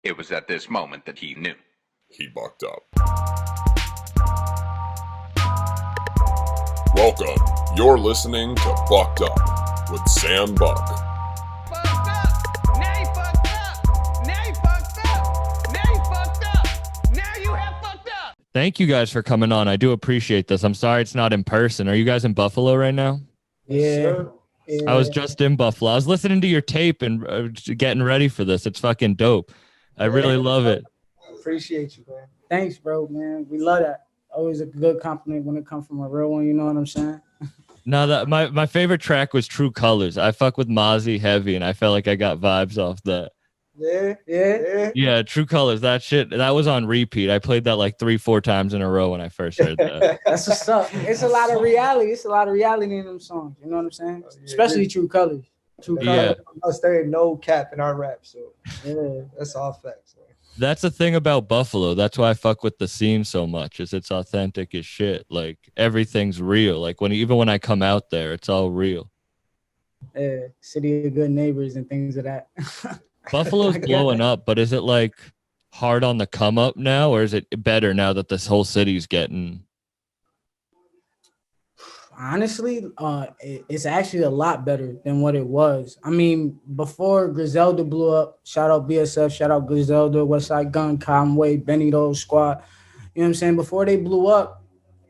It was at this moment that he knew. He bucked up. Welcome. You're listening to Bucked Up with Sam Buck. Fucked up. Now you fucked up. Now you fucked up. Now you fucked up. Now you have fucked up. Thank you guys for coming on. I do appreciate this. I'm sorry it's not in person. Are you guys in Buffalo right now? Yeah. I was just in Buffalo. I was listening to your tape and getting ready for this. It's fucking dope. I really love it. Appreciate you, man. Thanks, bro, man. We love that. Always a good compliment when it comes from a real one. You know what I'm saying? No, that my favorite track was True Colors. I fuck with Mozzie heavy, and I felt like I got vibes off that. Yeah, True Colors. That shit, that was on repeat. I played that like 3-4 times in a row when I first heard that. That's what's up. It's a lot of reality. It's a lot of reality in them songs. You know what I'm saying? Especially True Colors. True Colors. Us, there ain't no cap in our rap, so yeah, that's all facts. Man. That's the thing about Buffalo. That's why I fuck with the scene so much. Is it's authentic as shit. Like everything's real. Like even when I come out there, it's all real. Yeah, city of good neighbors and things of that. Buffalo's blowing up, but is it like hard on the come up now, or is it better now that this whole city's getting? Honestly, it's actually a lot better than what it was. I mean, before Griselda blew up, shout out BSF, shout out Griselda, Westside Gun, Conway, Benny Those Squad. You know what I'm saying? Before they blew up,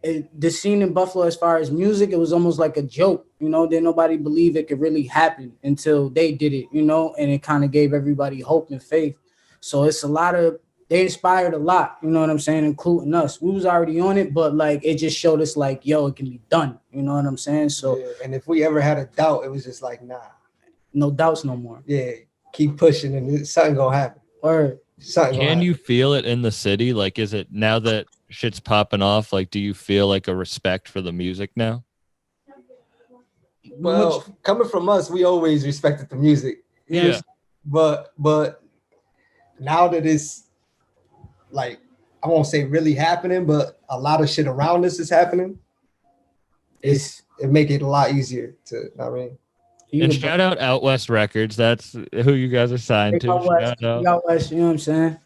the scene in Buffalo, as far as music, it was almost like a joke. You know, didn't nobody believe it could really happen until they did it, you know, and it kind of gave everybody hope and faith. So it's they inspired a lot, you know what I'm saying, including us. We was already on it, but like it just showed us like, yo, it can be done. You know what I'm saying? So yeah, and if we ever had a doubt, it was just like, nah. No doubts no more. Yeah, keep pushing and something gonna happen. Or can you feel it in the city? Like, is it now that shit's popping off? Like, do you feel like a respect for the music now? Well, coming from us, we always respected the music. Yeah. But now that it's like, I won't say really happening, but a lot of shit around us is happening. It make it a lot easier to, you know what I mean? And shout out Outwest Records. That's who you guys are signed to. Outwest, you know what I'm saying?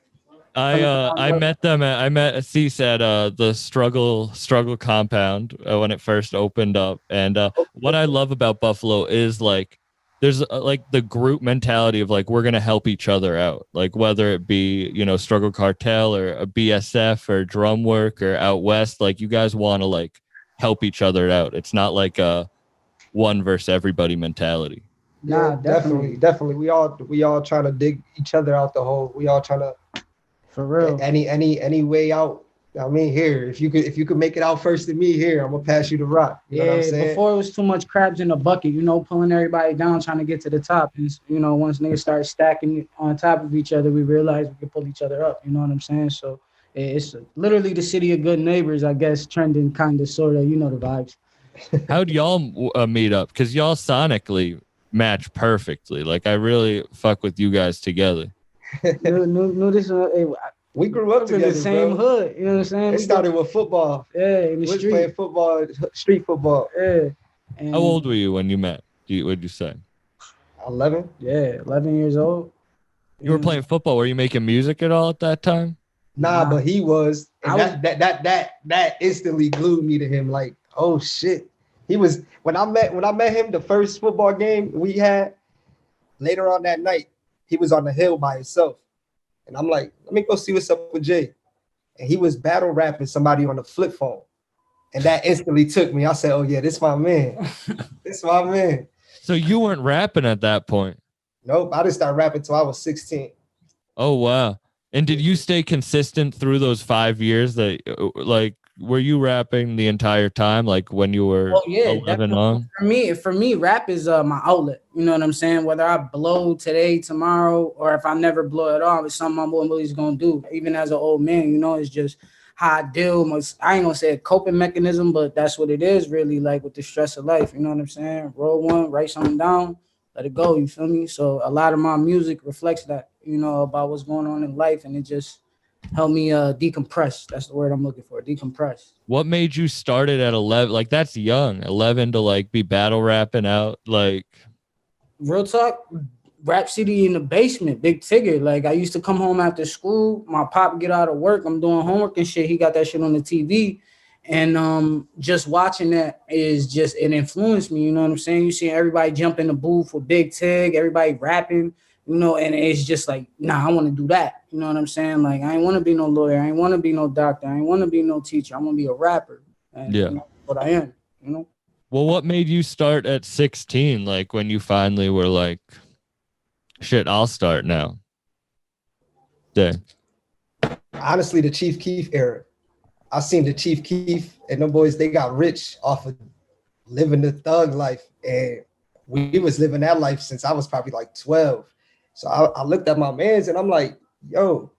I met them. I met Cease at the struggle compound when it first opened up. And what I love about Buffalo is like there's like the group mentality of like we're gonna help each other out. Like whether it be Struggle Cartel or a BSF or Drum Work or Out West, like you guys want to like help each other out. It's not like a one versus everybody mentality. Nah, definitely. We all trying to dig each other out the hole. We all trying to. For real. Any way out. I mean, here, if you could make it out first than me, here, I'm gonna pass you the rock. You know what I'm saying? Before it was too much crabs in the bucket, pulling everybody down, trying to get to the top. And once niggas start stacking on top of each other, we realized we could pull each other up. You know what I'm saying? So it's literally the city of good neighbors, I guess, trending kind of sort of, the vibes. How'd y'all meet up? Because y'all sonically match perfectly. Like I really fuck with you guys together. Knew this. We grew up together in the same hood. You know what I'm saying? It started with football. Yeah, in the street. Playing football, street football. Yeah. And how old were you when you met? What'd you say? 11. Yeah, 11 years old. You were playing football. Were you making music at all at that time? Nah, but he was. And that instantly glued me to him. Like, oh shit. He was when I met him the first football game we had. Later on that night, he was on the hill by himself. And I'm like, let me go see what's up with Jay. And he was battle rapping somebody on the flip phone. And that instantly took me. I said, oh yeah, this my man. This my man. So you weren't rapping at that point? Nope. I didn't start rapping until I was 16. Oh, wow. And did you stay consistent through those 5 years that were you rapping the entire time? Like when you were 11 on? For me, rap is my outlet. You know what I'm saying? Whether I blow today, tomorrow, or if I never blow at all, it's something I'm always going to do. Even as an old man, it's just how I deal. I ain't going to say a coping mechanism, but that's what it is really, like with the stress of life. You know what I'm saying? Roll one, write something down, let it go. You feel me? So a lot of my music reflects that, about what's going on in life. And it just help me decompress. That's the word I'm looking for. Decompress. What made you start it at 11? Like that's young. 11 to like be battle rapping out. Like real talk. Rap City in the basement, Big Tigger. Like I used to come home after school, my pop get out of work, I'm doing homework and shit. He got that shit on the TV. And just watching that it influenced me, you know what I'm saying? You see everybody jump in the booth for Big Tig, everybody rapping, you know, and it's just like, nah, I want to do that. You know what I'm saying? Like, I ain't want to be no lawyer. I ain't want to be no doctor. I ain't want to be no teacher. I want to be a rapper. And Yeah. that's what I am, you know? Well, what made you start at 16? Like when you finally were like, shit, I'll start now. Yeah. Honestly, the Chief Keef era. I seen the Chief Keef and them boys, they got rich off of living the thug life. And we was living that life since I was probably like 12. So I looked at my mans and I'm like, yo,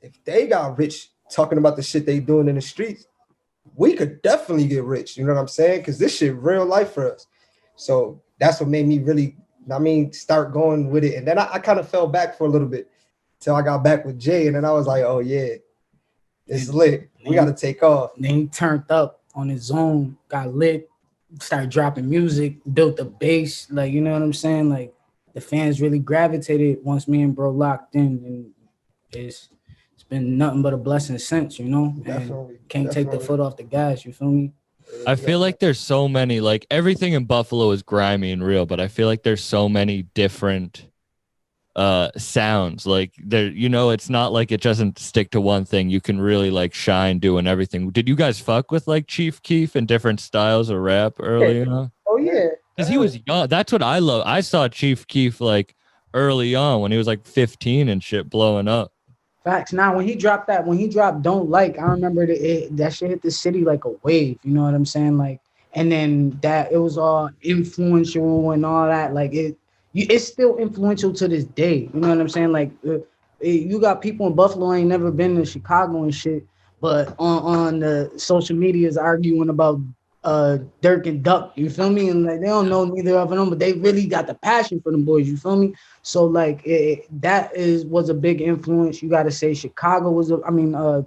if they got rich talking about the shit they doing in the streets, we could definitely get rich. You know what I'm saying? Because this shit real life for us. So that's what made me really, start going with it. And then I kind of fell back for a little bit till I got back with Jay. And then I was like, oh yeah, it's lit. We got to take off. Then he turned up on his own, got lit, started dropping music, built the bass. Like, you know what I'm saying? Like the fans really gravitated once me and bro locked in, and it's been nothing but a blessing since, you know? Definitely. Can't take the foot off the gas, you feel me? I feel like there's so many, like everything in Buffalo is grimy and real, but I feel like there's so many different sounds. Like there, you know, it's not like it doesn't stick to one thing. You can really like shine doing everything. Did you guys fuck with like Chief Keef and different styles of rap early? You know? Oh yeah. Because he was young. That's what I love. I saw Chief Keef like early on when he was like 15 and shit blowing up. Facts. Now, when he dropped Don't Like, I remember that shit hit the city like a wave. You know what I'm saying? Like, and then that it was all influential and all that. Like it's still influential to this day. You know what I'm saying? Like, you got people in Buffalo ain't never been to Chicago and shit, but on the social media is arguing about Dirk and Duck. You feel me? And like they don't know neither of them, but they really got the passion for them boys. You feel me? So like was a big influence. You got to say Chicago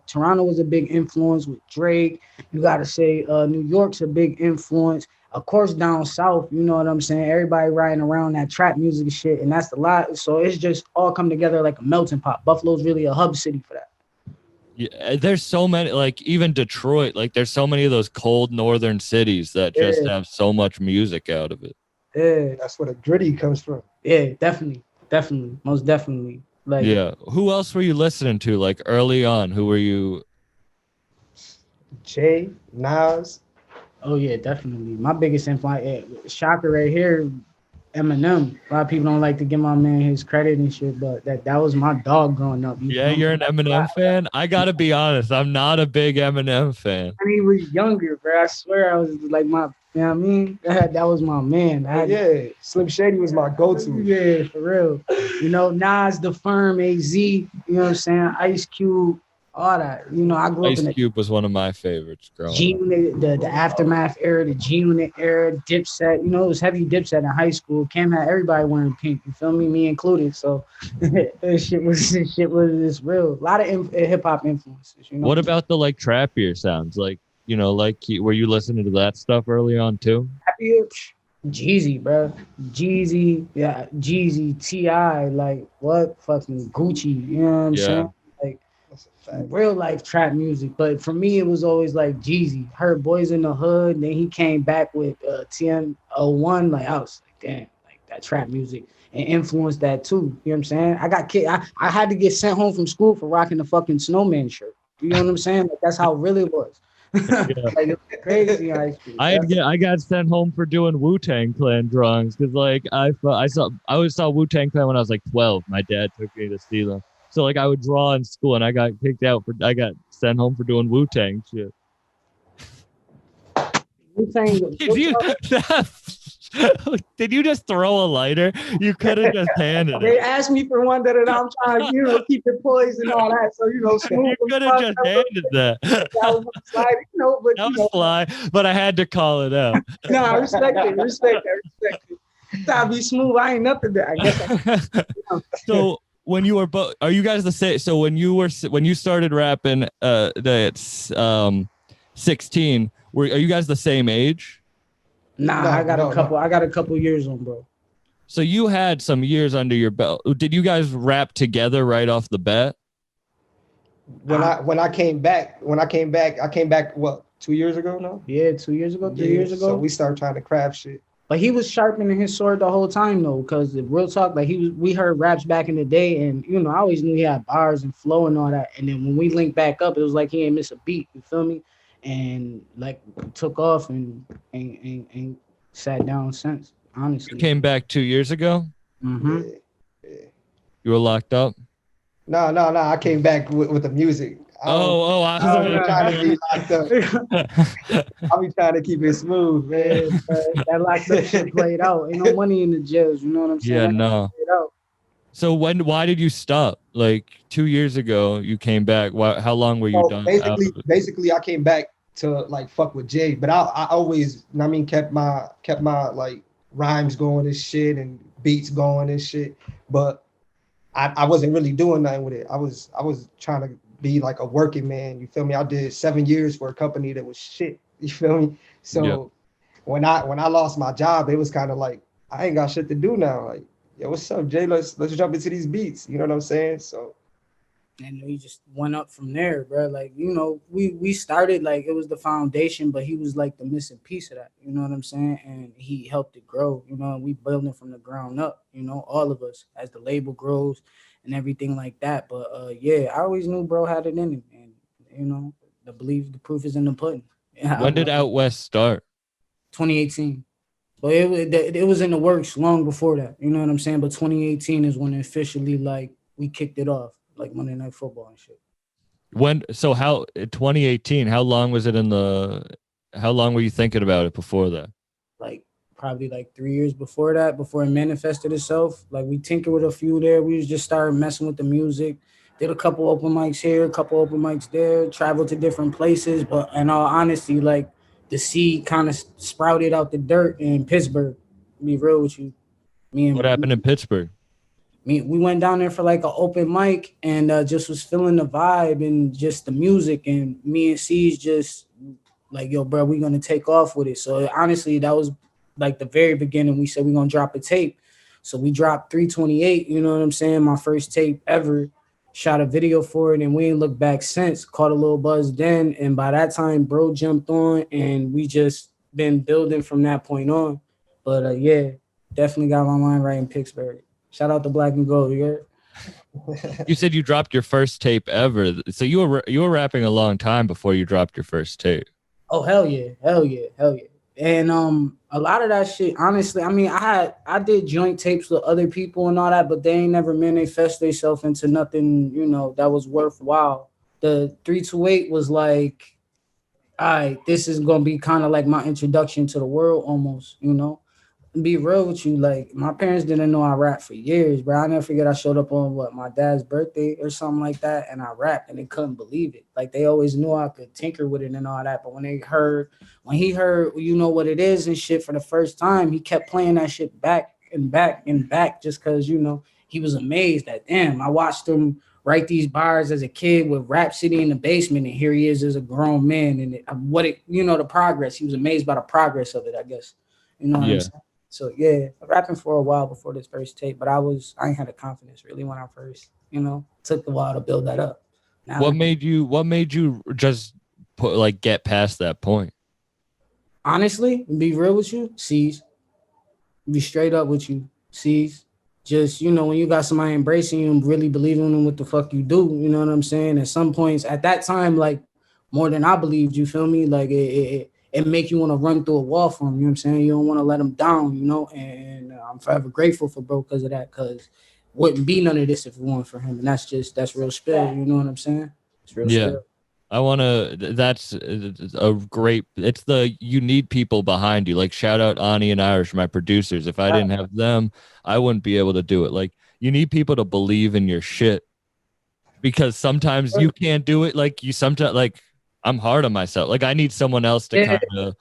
Toronto was a big influence with Drake. You got to say New York's a big influence. Of course, down south, you know what I'm saying? Everybody riding around that trap music and shit, and that's the lot. So it's just all come together like a melting pot. Buffalo's really a hub city for that. Yeah, there's so many, like even Detroit, like there's so many of those cold northern cities that just have so much music out of it. Yeah, that's where the gritty comes from. Yeah, definitely, most definitely. Like, yeah, who else were you listening to like early on? Who were you? Jay, Nas. Oh yeah, definitely. My biggest influence, shocker right here, Eminem. A lot of people don't like to give my man his credit and shit, but that was my dog growing up. Yeah, you're an Eminem fan? I gotta be honest, I'm not a big Eminem fan. When he was younger, bro, I swear I was like you know what I mean? That was my man. Yeah, Slim Shady was my go-to. Yeah, for real. You know, Nas, The Firm, AZ, you know what I'm saying? Ice Cube, all that. You know, I grew up in Ice Cube was one of my favorites growing up. G-Unit, the Aftermath era, the G-Unit era, Dipset. You know, it was heavy Dipset in high school. Cam had everybody wearing pink, you feel me? Me included. So this shit was real. A lot of hip-hop influences, you know? What about the like trappier sounds? Like, you know, like were you listening to that stuff early on too? Jeezy, bro. Jeezy, yeah, Jeezy, T.I., like what? Fucking Gucci, you know what I'm saying? Like real life trap music. But for me, it was always like Jeezy. Heard Boys in the Hood, and then he came back with TN01. Like I was like, damn, like that trap music and influenced that too. You know what I'm saying? I had to get sent home from school for rocking the fucking snowman shirt. You know what I'm saying? Like that's how real it was. Like, it was crazy. I got sent home for doing Wu-Tang Clan drawings because like I always saw Wu-Tang Clan when I was like 12. My dad took me to see them. So like I would draw in school and I got sent home for doing Wu-Tang shit. Did you just throw a lighter? You could have just handed it. They asked me for one that I'm trying to, keep it poised and all that. So, smooth. You could have just handed that. That was slide, but that was fly, but I had to call it out. No, I respect it. Gotta be smooth. I ain't nothing there. I guess. So when you were are you guys the same? So when you started rapping, that's 16. Are you guys the same age? Nah, I got a couple years on, bro. So you had some years under your belt. Did you guys rap together right off the bat? When I came back, I came back what 2 years ago now? Yeah, 2 years ago, 3 years ago. So we started trying to craft shit. But he was sharpening his sword the whole time though, because the real talk, like we heard raps back in the day, and I always knew he had bars and flow and all that. And then when we linked back up, it was like he ain't miss a beat. You feel me? And like took off and sat down since. Honestly, You came back 2 years ago. Mm-hmm. Yeah. You were locked up. No. I came back with the music. I was trying to be locked up. I'll be trying to keep it smooth, man. That locked up shit played out. Ain't no money in the jails. You know what I'm saying? Yeah, no. So why did you stop? Like 2 years ago, you came back. How long were you done? Basically, I came back to like fuck with Jay, but I always, kept my like rhymes going and shit and beats going and shit. But I wasn't really doing nothing with it. I was trying to be like a working man. You feel me? I did 7 years for a company that was shit. You feel me? So when I lost my job, it was kind of like I ain't got shit to do now. Like, yo, what's up, Jay? Let's jump into these beats. You know what I'm saying? So. And we just went up from there, bro. Like, we started like it was the foundation, but he was like the missing piece of that. You know what I'm saying? And he helped it grow. We building from the ground up. All of us as the label grows and everything like that. But I always knew bro had it in him, and the proof is in the pudding. When did Outwest start? 2018. But it was in the works long before that. You know what I'm saying? But 2018 is when officially like we kicked it off. Like Monday Night Football and shit. 2018, how long was it how long were you thinking about it before that? Like probably like 3 years before that, before it manifested itself. Like we tinkered with a few there. We just started messing with the music, did a couple open mics here, a couple open mics there, traveled to different places. But in all honesty, like the seed kind of sprouted out the dirt in Pittsburgh. To be real with you. What happened in Pittsburgh? We went down there for like an open mic and just was feeling the vibe and just the music, and me and C's just like, yo, bro, we're gonna take off with it. So honestly, that was like the very beginning. We said we're gonna drop a tape. So we dropped 328, you know what I'm saying? My first tape ever, shot a video for it, and we ain't looked back since. Caught a little buzz then, and by that time, bro jumped on, and we just been building from that point on. But definitely got my mind right in Pittsburgh. Shout out to Black and Gold, You said you dropped your first tape ever. So you were rapping a long time before you dropped your first tape. Oh, hell yeah. And a lot of that shit, honestly, I did joint tapes with other people and all that, but they ain't never manifest themselves into nothing, that was worthwhile. The 328 was like, all right, this is gonna be kind of like my introduction to the world almost, Be real with you, like my parents didn't know I rapped for years, bro. I never forget I showed up on my dad's birthday or something like that, and I rapped, and they couldn't believe it. Like they always knew I could tinker with it and all that, but when he heard what it is and shit for the first time, he kept playing that shit back and back and back just because he was amazed that damn, I watched him write these bars as a kid with Rhapsody in the basement, and here he is as a grown man, and the progress. He was amazed by the progress of it, I guess. You know what I'm saying? So rapping for a while before this first tape, but I ain't had the confidence really when I first, took a while to build that up. Now, what made you just get past that point? Honestly, be real with you, C's. Be straight up with you, C's. Just, when you got somebody embracing you and really believing in what the fuck you do, you know what I'm saying? At some points at that time, like more than I believed, you feel me? Like it make you want to run through a wall for him, you know what I'm saying? You don't want to let him down, and I'm forever grateful for bro because of that, because wouldn't be none of this if it weren't for him, and that's real spill, you know what I'm saying? It's real spill. That's a great, you need people behind you. Like shout out Ani and Irish, my producers. If I didn't have them, I wouldn't be able to do it. Like you need people to believe in your shit, because sometimes you can't do it. Like I'm hard on myself. Like I need someone else to kind of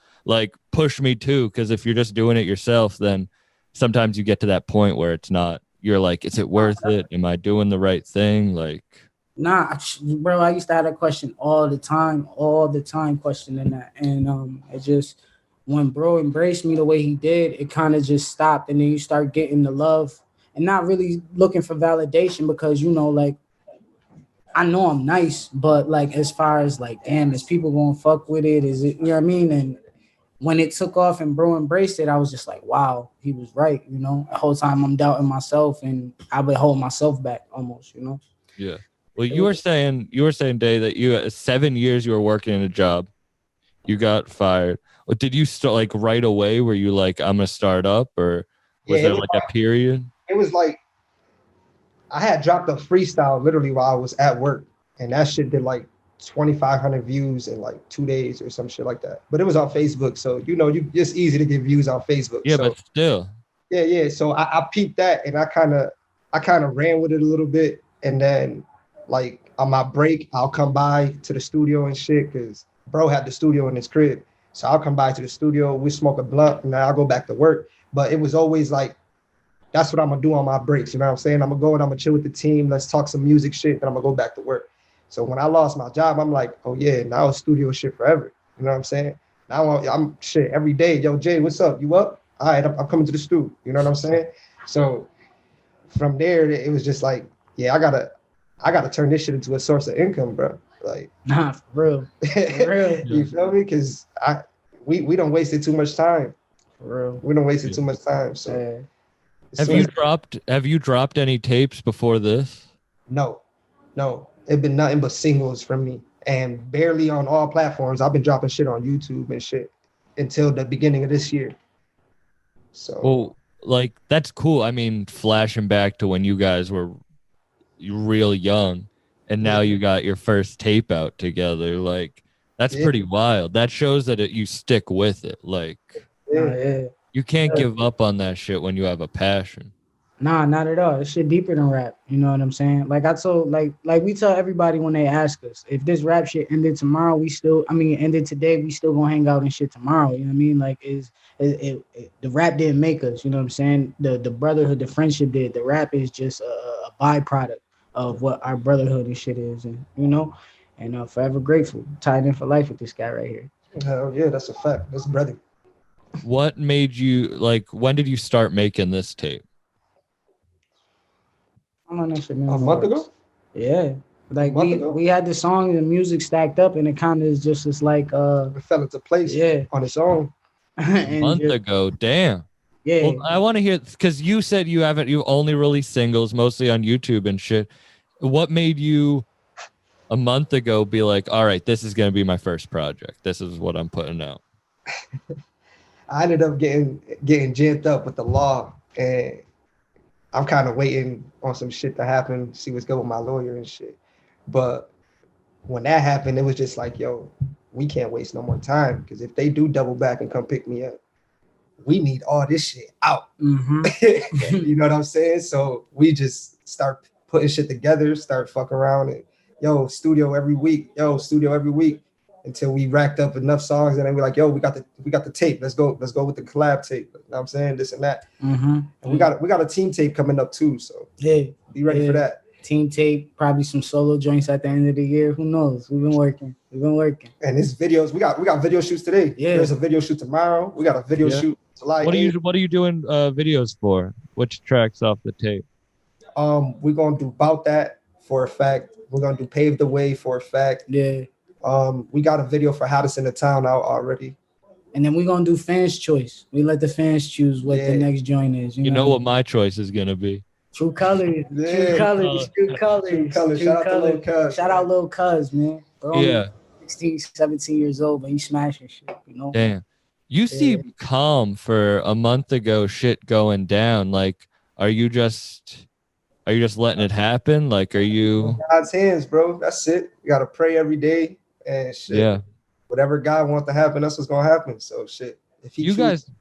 push me too. Cause if you're just doing it yourself, then sometimes you get to that point where it's not, you're like, is it worth it? Am I doing the right thing? Like, nah, bro, I used to have that question all the time questioning that. And when bro embraced me the way he did, it kind of just stopped. And then you start getting the love and not really looking for validation because, you know, like, I know I'm nice, but like, as far as like, damn, is people gonna fuck with it? Is it, you know what I mean? And when it took off and bro embraced it, I was just like, wow, he was right. You know, the whole time I'm doubting myself and I would hold myself back almost, you know? Yeah. Well, you were saying, Day, that you 7 years you were working in a job, you got fired. Well, did you start like right away? Were you like, I'm gonna start up, or was there like a period? It was like I had dropped a freestyle literally while I was at work, and that shit did like 2,500 views in like 2 days or some shit like that. But it was on Facebook, so you know, it's easy to get views on Facebook. Yeah, so, but still. Yeah. So I peeped that, and I kind of ran with it a little bit, and then like on my break, I'll come by to the studio and shit because bro had the studio in his crib. So I'll come by to the studio, we smoke a blunt, and then I'll go back to work. But it was always like, that's what I'm gonna do on my breaks. You know what I'm saying? I'm gonna go and I'm gonna chill with the team. Let's talk some music shit. Then I'm gonna go back to work. So when I lost my job, I'm like, oh yeah, now it's studio shit forever. You know what I'm saying? Now I'm shit every day. Yo, Jay, what's up? You up? All right, I'm coming to the studio. You know what I'm saying? So from there, it was just like, yeah, I gotta turn this shit into a source of income, bro. Like, nah, for real. For real. You feel me? Because we don't wasted too much time. For real. We don't wasted too much time. So. Yeah. Have you dropped any tapes before this? No. It's been nothing but singles from me, and barely on all platforms. I've been dropping shit on YouTube and shit until the beginning of this year. So, well, like, that's cool. I mean, flashing back to when you guys were real young, and now you got your first tape out together. Like, that's pretty wild. That shows that you stick with it. Like, you can't give up on that shit when you have a passion. Nah, not at all. It's shit deeper than rap. You know what I'm saying? Like I told, like we tell everybody when they ask us, if this rap shit ended tomorrow, ended today, we still gonna hang out and shit tomorrow. You know what I mean? Like, the rap didn't make us. You know what I'm saying? The brotherhood, the friendship did. The rap is just a byproduct of what our brotherhood and shit is, and you know, and forever grateful, tied in for life with this guy right here. Hell yeah, that's a fact. That's brother. What made you, like, when did you start making this tape? A month ago? Yeah. Like we had the songs and music stacked up, and it kind of is just as like it fell into place on its own. A month ago, damn. Yeah. Well, I want to hear, because you said you only released singles mostly on YouTube and shit. What made you a month ago be like, all right, this is gonna be my first project. This is what I'm putting out. I ended up getting jammed up with the law, and I'm kind of waiting on some shit to happen, see what's good with my lawyer and shit. But when that happened, it was just like, yo, we can't waste no more time, because if they do double back and come pick me up, we need all this shit out. Mm-hmm. You know what I'm saying? So we just start putting shit together, start fucking around, and studio every week, until we racked up enough songs, and then we're like, yo, we got the tape. Let's go with the collab tape. You know what I'm saying? This and that. Mm-hmm. And we got a team tape coming up too. So be ready for that. Team tape, probably some solo joints at the end of the year. Who knows? We've been working. And it's videos. We got video shoots today. Yeah. There's a video shoot tomorrow. We got a video shoot July 8th. What are you doing videos for? Which tracks off the tape? We're gonna do About That for a fact. We're gonna do Pave the Way for a fact. Yeah. We got a video for Hottest in the Town out already. And then we're gonna do fans' choice. We let the fans choose what the next joint is. You know what my choice is gonna be? True Colors. True Colors. Shout out Lil Cuz, man. Bro, 16, 17 years old, but he's smashing shit, you know? Damn. You seem calm for a month ago, shit going down. Like, are you just letting it happen? Like, are you God's hands, bro? That's it. You gotta pray every day and shit. Yeah. Whatever God wants to happen, that's what's gonna happen. So shit. If you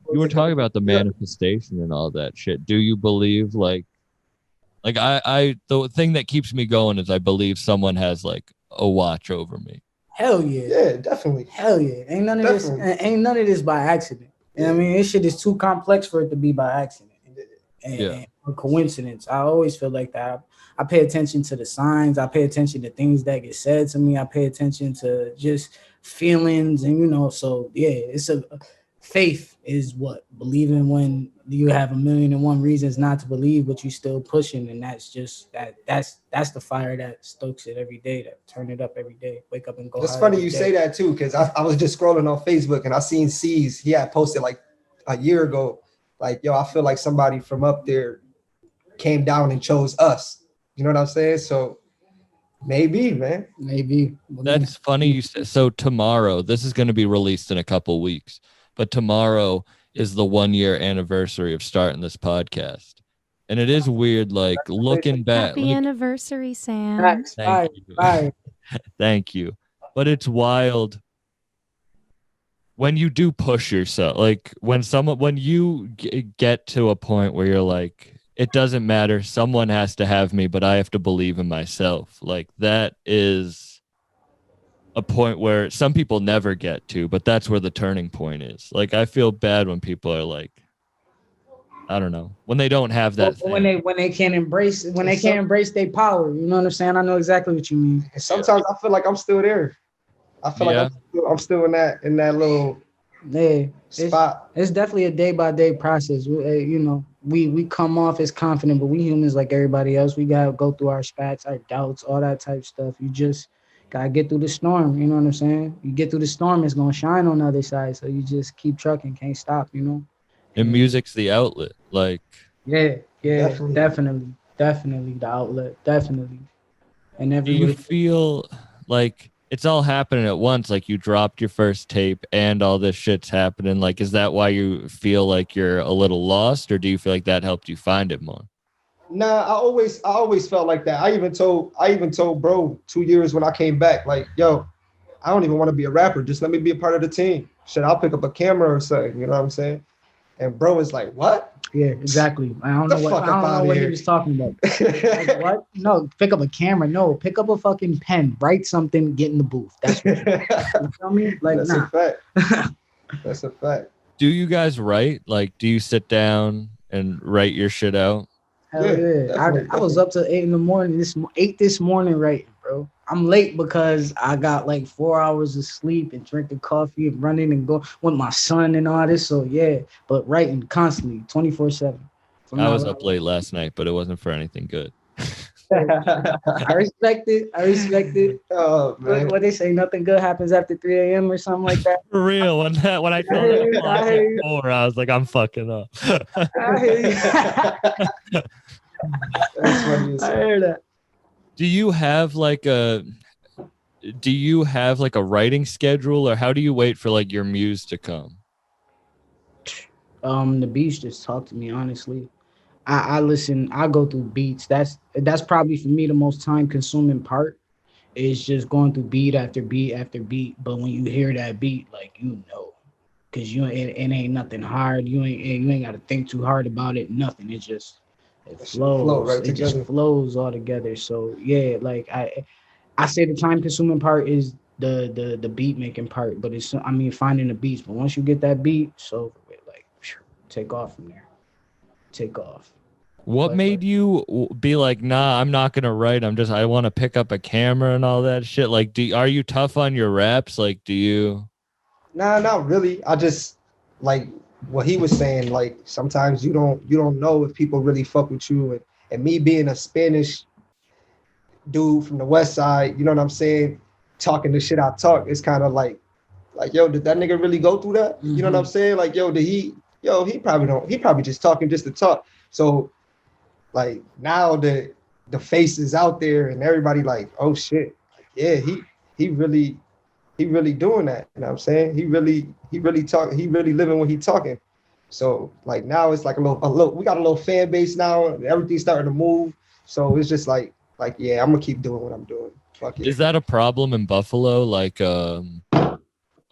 were talking about the manifestation and all that shit. Do you believe like I the thing that keeps me going is I believe someone has like a watch over me. Hell yeah. Yeah, definitely. Hell yeah. Ain't none of this by accident. You know what I mean? This shit is too complex for it to be by accident. And or coincidence. I always feel like that. I pay attention to the signs. I pay attention to things that get said to me. I pay attention to just feelings, and so yeah, faith is what? Believing when you have 1,000,001 reasons not to believe, but you still pushing, and that's just that's the fire that stokes it every day, that turn it up every day, wake up and go. It's funny you say that too, because I was just scrolling on Facebook and I seen C's. He had posted like a year ago, like, yo, I feel like somebody from up there came down and chose us. You know what I'm saying? So maybe, man. Maybe. That's funny you said. So tomorrow, this is going to be released in a couple weeks, but tomorrow is the 1-year anniversary of starting this podcast. And it is weird, like looking back. Happy anniversary, Sam. Thank you. Thank you. But it's wild when you do push yourself, like when you get to a point where you're like, it doesn't matter, someone has to have me, but I have to believe in myself. Like that is a point where some people never get to, but that's where the turning point is. Like I feel bad when people are like, I don't know, when they don't have that when they can't embrace their power. You know what I'm saying? I know exactly what you mean. And sometimes I feel like I'm still there. I feel like I'm still in that little spot. It's definitely a day-by-day process. You know, we come off as confident, but we humans like everybody else. We gotta go through our spats, our doubts, all that type of stuff. You just gotta get through the storm. You know what I'm saying? You get through the storm, it's gonna shine on the other side. So you just keep trucking, can't stop. You know. And music's the outlet. Like definitely the outlet, definitely. And do you feel like it's all happening at once? Like you dropped your first tape and all this shit's happening. Like, is that why you feel like you're a little lost, or do you feel like that helped you find it more? Nah, I always felt like that. I even told bro 2 years when I came back, like, yo, I don't even want to be a rapper. Just let me be a part of the team. Shit, I'll pick up a camera or something. You know what I'm saying? And bro was like, what? Yeah, exactly. I don't know what he was talking about. Like, what? No, pick up a camera. No, pick up a fucking pen. Write something, get in the booth. That's what you feel me? Like, that's a fact. That's a fact. Do you guys write? Like, do you sit down and write your shit out? Hell yeah. I was up to 8 in the morning. 8 this morning writing, bro. I'm late because I got like 4 hours of sleep and drinking coffee and running and going with my son and all this. So yeah, but writing constantly, 24/7. I was up late last night, but it wasn't for anything good. I respect it. Oh man. What they say, nothing good happens after 3 a.m. or something like that. For real, when I felt that at 4, I was like, I'm fucking up. I hear you. That's funny. I hear that. Do you have like a writing schedule, or how do you wait for like your muse to come? The beats just talk to me, honestly. I listen, I go through beats. That's probably for me the most time consuming part, is just going through beat after beat after beat. But when you hear that beat, like, you know, because it ain't nothing hard. You ain't got to think too hard about it. Nothing. It flows. It just flows all together. So yeah, like I say the time consuming part is the beat making part, but finding the beats. But once you get that beat, so like take off from there. Take off. What made you be like, nah, I'm not gonna write. I want to pick up a camera and all that shit. Like, are you tough on your raps? Like, do you? Nah, not really. I just like what he was saying. Like sometimes you don't know if people really fuck with you, and me being a Spanish dude from the West Side, you know what I'm saying? Talking the shit I talk, it's kind of like, yo, did that nigga really go through that? Mm-hmm. You know what I'm saying? Like, yo, he probably don't. He probably just talking just to talk. So, like, now the face is out there and everybody like, oh shit, yeah, he really doing that. You know what I'm saying? He really living what he talking. So like now it's like a little. We got a little fan base now. Everything's starting to move. So it's just like yeah, I'm gonna keep doing what I'm doing. Fuck it. Is that a problem in Buffalo? Like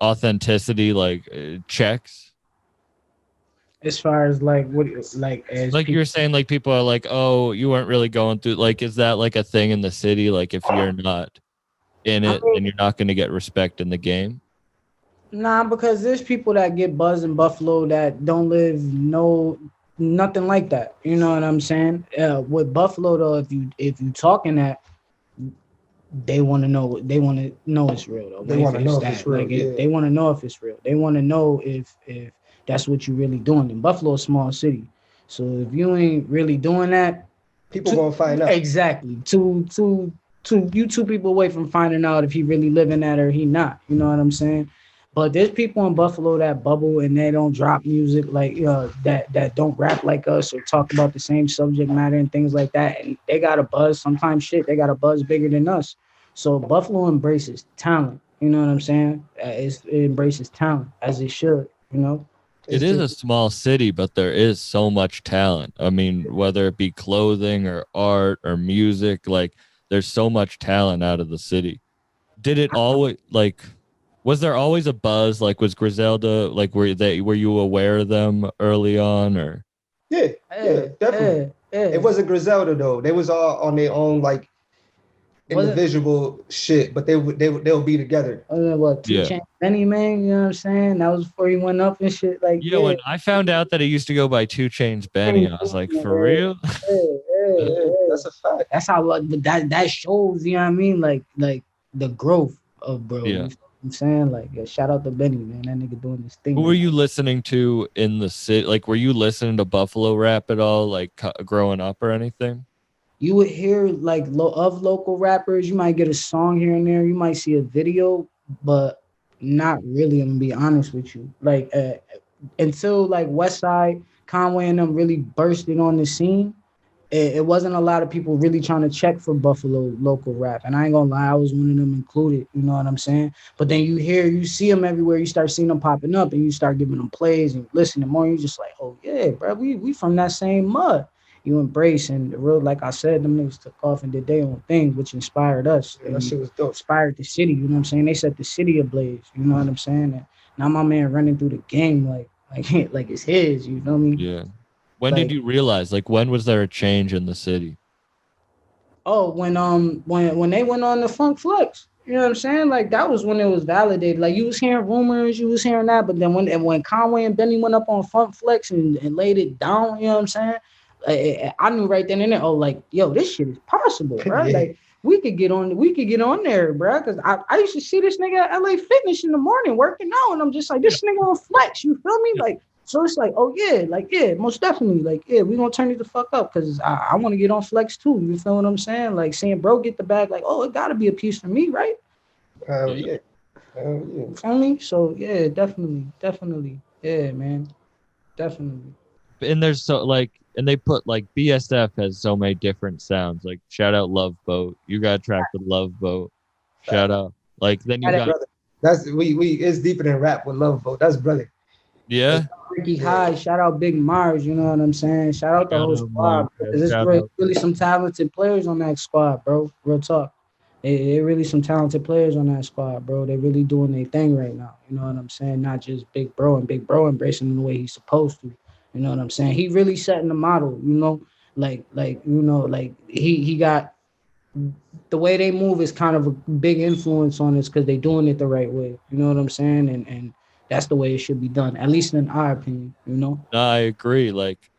authenticity, like checks? As far as like what, like you're saying, like people are like, oh, you weren't really going through. Like, is that like a thing in the city? Like, if you're not in it, then you're not going to get respect in the game. Nah, because there's people that get buzz in Buffalo that don't live nothing like that. You know what I'm saying? With Buffalo though, if you talking that, they want to know. They want to know it's real though. They want to know if it's real. They want to know if it's real. They want to know if that's what you really doing. And Buffalo, a small city, so if you ain't really doing that, People gonna find out. exactly. You two people away from finding out if he really living that or he not. You know what I'm saying? But there's people in Buffalo that bubble and they don't drop music like that don't rap like us or talk about the same subject matter and things like that. And they got a buzz. Sometimes shit, they got a buzz bigger than us. So Buffalo embraces talent. You know what I'm saying? It embraces talent as it should. You know. It is a small city, but there is so much talent. I mean, whether it be clothing or art or music, like there's so much talent out of the city. Did it always was there always a buzz? Like was Griselda like were you aware of them early on or? Yeah, definitely. It wasn't Griselda though. They was all on their own like individual shit, but they'll be together. What 2 Chainz Benny, man, you know what I'm saying? That was before he went up and shit. Like when I found out that he used to go by 2 Chainz Benny, I was like, for real? That's a fact. That's how that shows, you know what I mean? Like the growth of bro. You know what I'm saying? Like shout out to Benny, man. That nigga doing this thing. Who were you listening to in the city? Like were you listening to Buffalo rap at all, like growing up or anything? You would hear like of local rappers. You might get a song here and there. You might see a video, but not really. I'm gonna be honest with you. Like until like West Side, Conway, and them really bursted on the scene, it wasn't a lot of people really trying to check for Buffalo local rap. And I ain't gonna lie, I was one of them included. You know what I'm saying? But then you see them everywhere. You start seeing them popping up, and you start giving them plays and listening more. And you just like, oh yeah, bro, we from that same mud. You embrace and the real, like I said, them niggas took off and did their own thing, which inspired us. Yeah, that shit was dope. Inspired the city, you know what I'm saying? They set the city ablaze, you know what I'm saying? And now my man running through the game like it's his, you know what I mean? Yeah. When did you realize? Like when was there a change in the city? Oh, when they went on the Funk Flex. You know what I'm saying? Like that was when it was validated. Like you was hearing rumors, you was hearing that, but then when Conway and Benny went up on Funk Flex and laid it down, you know what I'm saying? I knew right then and there, oh, like, yo, this shit is possible, bro. Yeah. Like, we could get on there, bro. Because I used to see this nigga at LA Fitness in the morning working out, and I'm just like, this nigga on Flex, you feel me? Like, so it's like, oh yeah, like, yeah, most definitely, like, yeah, we gonna turn it the fuck up because I want to get on Flex too. You feel what I'm saying? Like, seeing bro get the bag, like, oh, it gotta be a piece for me, right? Yeah. You feel me? So yeah, definitely, yeah, man, definitely. And there's and they put like BSF has so many different sounds. Like shout out Love Boat. You got a track with Love Boat. Shout out. Like then you got brother. That's we it's deeper than rap with Love Boat. That's brilliant. Yeah. Ricky High, shout out Big Mars, you know what I'm saying? Shout out the whole squad. There's really some talented players on that squad, bro. Real talk. They really some talented players on that squad, bro. They really doing their thing right now. You know what I'm saying? Not just Big Bro embracing him the way he's supposed to. You know what I'm saying? He really setting the model, you know, like he got the way they move is kind of a big influence on us because they doing it the right way. You know what I'm saying? And that's the way it should be done, at least in our opinion, you know? No, I agree. Like,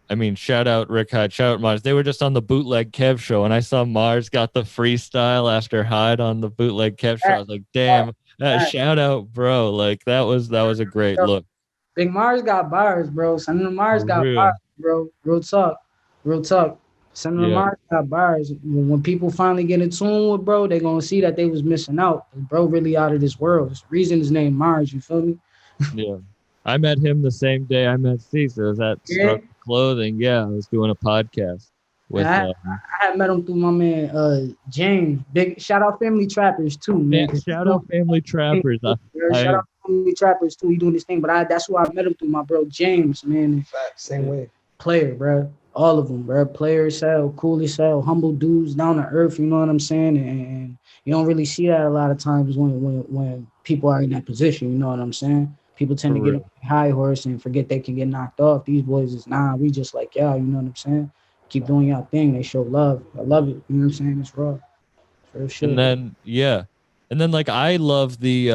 I mean, shout out Rick Hyde, shout out Mars. They were just on the Bootleg Kev show, and I saw Mars got the freestyle after Hyde on the Bootleg Kev show. I was like, damn, shout out, bro. Like, that was a great look. Big Mars got bars, bro. Son of Mars got bars, bro. Real talk. Son of Mars got bars. When people finally get in tune with bro, they gonna see that they was missing out. Bro really out of this world. There's a reason his name Mars, you feel me? Yeah. I met him the same day I met Caesar. It was at Struggle Clothing. Yeah, I was doing a podcast with I had met him through my man James. Big shout out Family Trappers too, man. Shout out Family Trappers. Shout out Family Trappers too. He doing this thing, but that's who I met him through, my bro James, man. Same way. Player, bro. All of them, bro. Player as hell, cool as hell, humble dudes, down to earth. You know what I'm saying? And you don't really see that a lot of times when people are in that position. You know what I'm saying? People tend to get on a high horse and forget they can get knocked off. These boys is we just like y'all. You know what I'm saying? Keep doing y'all thing. They show love. I love it. You know what I'm saying? It's raw. For sure. And then like I love the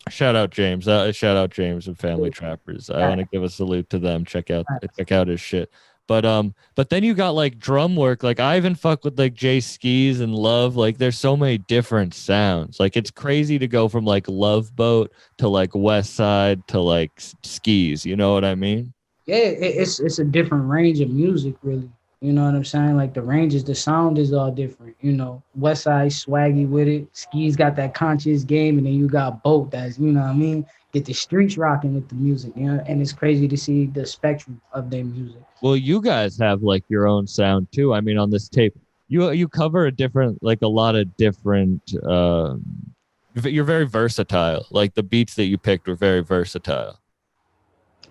shout out James. Shout out James and Family Trappers. I want to give a salute to them. Check out his shit. But then you got like drum work. Like I even fuck with like J.A.E.DAI and Love. Like there's so many different sounds. Like it's crazy to go from like Love Boat to like West Side to like Skis. You know what I mean? Yeah, it's a different range of music, really. You know what I'm saying? Like the ranges, the sound is all different. You know, West Side swaggy with it. Skis got that conscious game, and then you got Boat that's, you know what I mean? Get the streets rocking with the music, you know, and it's crazy to see the spectrum of their music. Well, you guys have like your own sound too. I mean, on this tape, you cover a different, like a lot of different. You're very versatile. Like the beats that you picked were very versatile.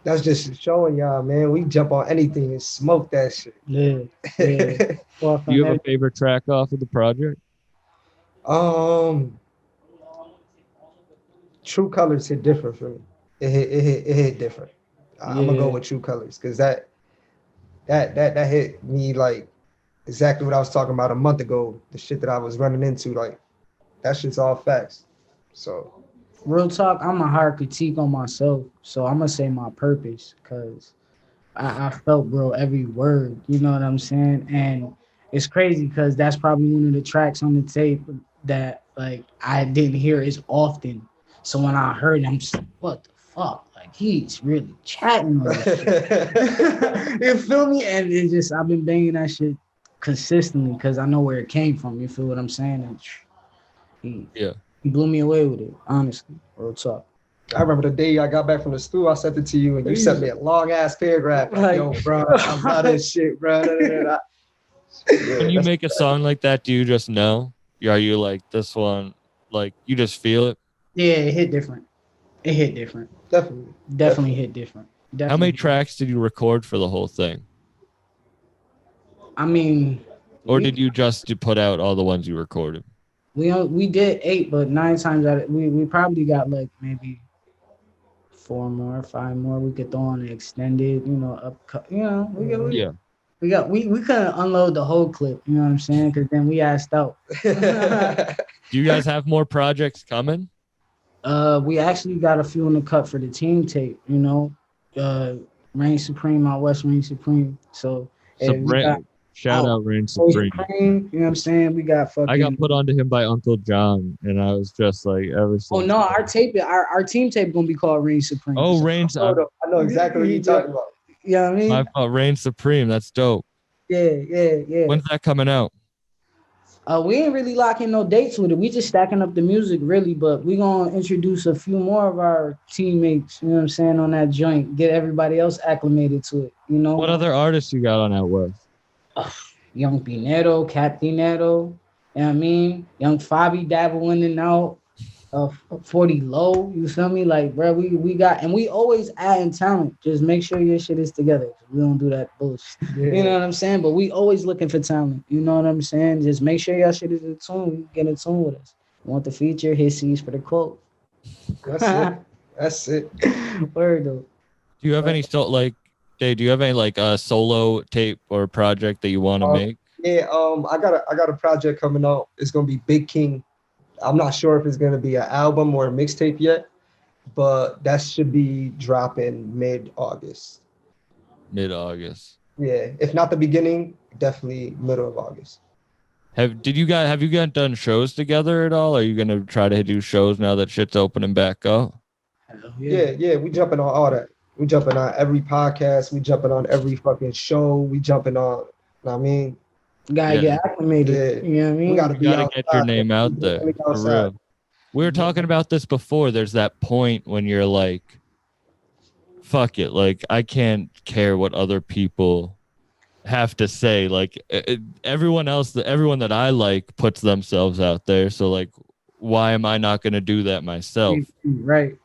That's just showing y'all, man. We jump on anything and smoke that shit. Yeah. Do you have a favorite track off of the project? True Colors hit different for me. It hit different. I'm gonna go with True Colors because that hit me like exactly what I was talking about a month ago. The shit that I was running into, like that shit's all facts. So real talk, I'm a hard critique on myself, so I'm gonna say My Purpose because I felt, bro, every word. You know what I'm saying? And it's crazy because that's probably one of the tracks on the tape that like I didn't hear as often. So when I heard it, I'm just like, what the fuck? Like he's really chatting on this shit. You feel me? And it just I've been banging that shit consistently because I know where it came from. You feel what I'm saying? And he blew me away with it, honestly. Real talk. I remember the day I got back from the school, I sent it to you, and you sent me a long ass paragraph. Like, yo, bro, I'm not this shit, bro. When you make a song like that, do you just know? Are you like this one? Like you just feel it? Yeah, it hit different. It hit different. Definitely hit different. How many tracks did you record for the whole thing? I mean, or did you just put out all the ones you recorded? We did 8, but 9 times out of we probably got like maybe 4 more, 5 more we could throw on the extended, you know, we couldn't unload the whole clip, you know what I'm saying? Because then we asked out. Do you guys have more projects coming? We actually got a few in the cut for the team tape, you know. Reign Supreme, Outwest Reign Supreme. So shout out Reign Supreme. You know what I'm saying? We got fucking. I got put onto him by Uncle John, and I was just like, ever since. Oh no, our team tape gonna be called Reign Supreme. Oh, Reign. I know exactly what you're talking about. You know what I mean? I thought Reign Supreme. That's dope. Yeah. When's that coming out? We ain't really locking no dates with it. We just stacking up the music, really. But we gonna introduce a few more of our teammates. You know what I'm saying, on that joint. Get everybody else acclimated to it. You know. What other artists you got on Outwest? Young Pinero, Cap Dinero, you know what I mean? Young Fabi dabble in and out. 40 Low, you feel me? Like, bro, we got, and we always adding talent. Just make sure your shit is together. We don't do that bullshit. Yeah. You know what I'm saying? But we always looking for talent. You know what I'm saying? Just make sure your shit is in tune. Get in tune with us. Want the feature? Hit C's for the quote. That's it. Word though. Do you have any do you have any solo tape or project that you want to make? Yeah, I got a project coming out. It's gonna be Big King. I'm not sure if it's gonna be an album or a mixtape yet, but that should be dropping mid-August. Mid-August. Yeah, if not the beginning, definitely middle of August. Have you guys done shows together at all? Are you gonna try to do shows now that shit's opening back up? Yeah, we jumping on all that. We jumping on every podcast. We jumping on every fucking show. We jumping on, you know what I mean? Gotta get acclimated. Yeah. You know what I mean? We gotta get your name out there. For real. We were talking about this before. There's that point when you're like, fuck it. Like, I can't care what other people have to say. Like, everyone that I like puts themselves out there. So, like, why am I not going to do that myself? Right.